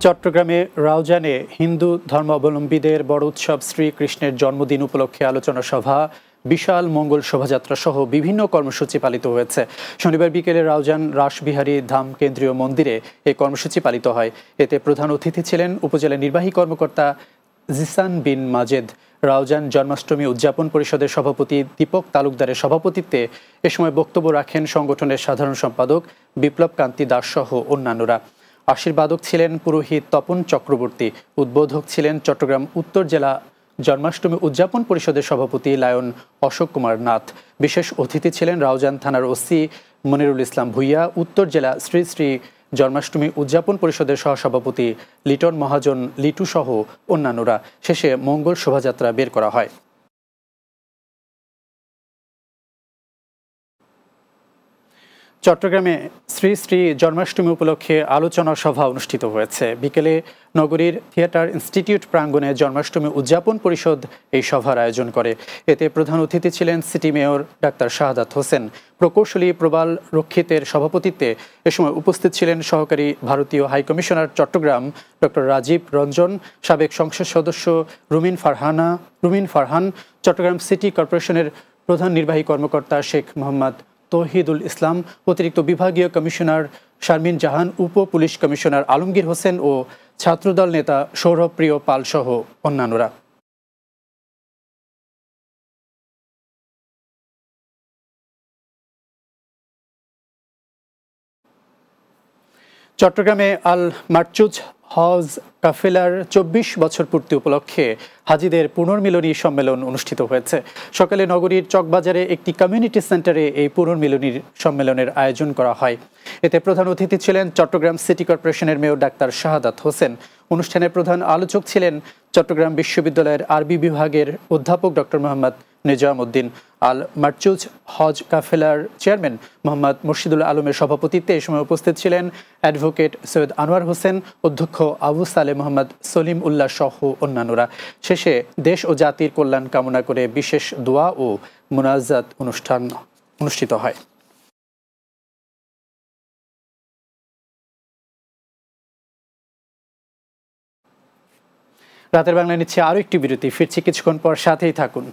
চট্টগ্রামে রাউজানে হিন্দু ধর্মাবলম্বীদের বড় উৎসব শ্রীকৃষ্ণের জন্মদিন উপলক্ষে আলোচনা সভা, বিশাল মঙ্গল শোভাযাত্রা সহ বিভিন্ন কর্মসূচি পালিত হয়েছে। শনিবার বিকেলে রাউজান রাসবিহারী ধাম কেন্দ্রীয় মন্দিরে এই কর্মসূচি পালিত হয়। এতে প্রধান অতিথি ছিলেন উপজেলা নির্বাহী কর্মকর্তা জিসান বিন মাজেদ। রাউজান জন্মাষ্টমী উদযাপন পরিষদের সভাপতি দীপক তালুকদারের সভাপতিত্বে এ সময় বক্তব্য রাখেন সংগঠনের সাধারণ সম্পাদক বিপ্লব কান্তি দাস সহ অন্যান্যরা। আশীর্বাদক ছিলেন পুরোহিত তপন চক্রবর্তী। উদ্বোধক ছিলেন চট্টগ্রাম উত্তর জেলা জন্মাষ্টমী উদযাপন পরিষদের সভাপতি লায়ন অশোক কুমার নাথ। বিশেষ অতিথি ছিলেন রাউজান থানার ওসি মনিরুল ইসলাম ভুইয়া, উত্তর জেলা শ্রী শ্রী জন্মাষ্টমী উদযাপন পরিষদের সহসভাপতি লিটন মহাজন লিটু সহ অন্যান্যরা। শেষে মঙ্গল শোভাযাত্রা বের করা হয়। চট্টগ্রামে শ্রী শ্রী জন্মাষ্টমী উপলক্ষে আলোচনা সভা অনুষ্ঠিত হয়েছে। বিকেলে নগরীর থিয়েটার ইনস্টিটিউট প্রাঙ্গণে জন্মাষ্টমী উদযাপন পরিষদ এই সভার আয়োজন করে। এতে প্রধান অতিথি ছিলেন city mayor doctor Shahadat Hossain. প্রকৌশলী প্রবাল রক্ষিতের সভাপতিত্বে এ সময় উপস্থিত ছিলেন সহকারী ভারতীয় হাইকমিশনার চট্টগ্রাম ডক্টর রাজীব রঞ্জন, সাবেক সংসদ সদস্য রুমিন ফারহান, চট্টগ্রাম সিটি কর্পোরেশনের প্রধান নির্বাহী কর্মকর্তা শেখ মোহাম্মদ তৌহিদুল ইসলাম, অতিরিক্ত বিভাগীয় কমিশনার শারমিন জাহান, উপ পুলিশ কমিশনার আলমগীর হোসেন ও ছাত্রদল নেতা সৌরভপ্রিয় পাল সহ অন্যান্যরা। চট্টগ্রামে আল মারচুজ হজ কাফেলার ২৪ বছর পূর্তি উপলক্ষে হাজিদের পুনর্মিলনী সম্মেলন অনুষ্ঠিত হয়েছে। সকালে নগরীর চকবাজারে একটি কমিউনিটি সেন্টারে এই পুনর্মিলনী সম্মেলনের আয়োজন করা হয়। এতে প্রধান অতিথি ছিলেন চট্টগ্রাম সিটি কর্পোরেশনের মেয়র ডাক্তার শাহাদাত হোসেন। অনুষ্ঠানে প্রধান আলোচক ছিলেন চট্টগ্রাম বিশ্ববিদ্যালয়ের আরবি বিভাগের অধ্যাপক ডক্টর মোহাম্মদ নিজাম উদ্দিন। আল মারচুজ হজ কাফেলার চেয়ারম্যান মোহাম্মদ মুর্শিদুল আলমের সভাপতিত্বে এ সময় উপস্থিত ছিলেন অ্যাডভোকেট সৈয়দ আনোয়ার হোসেন, অধ্যক্ষ আবু সালে মোহাম্মদ সলিম উল্লাহ সহ অন্যান্যরা। শেষে দেশ ও জাতির কল্যাণ কামনা করে বিশেষ দোয়া ও মুনাজাত অনুষ্ঠান অনুষ্ঠিত হয়। রাতের বাংলায় নিচ্ছে আরও একটি বিরতি। ফিরছি কিছুক্ষণ পর, সাথেই থাকুন।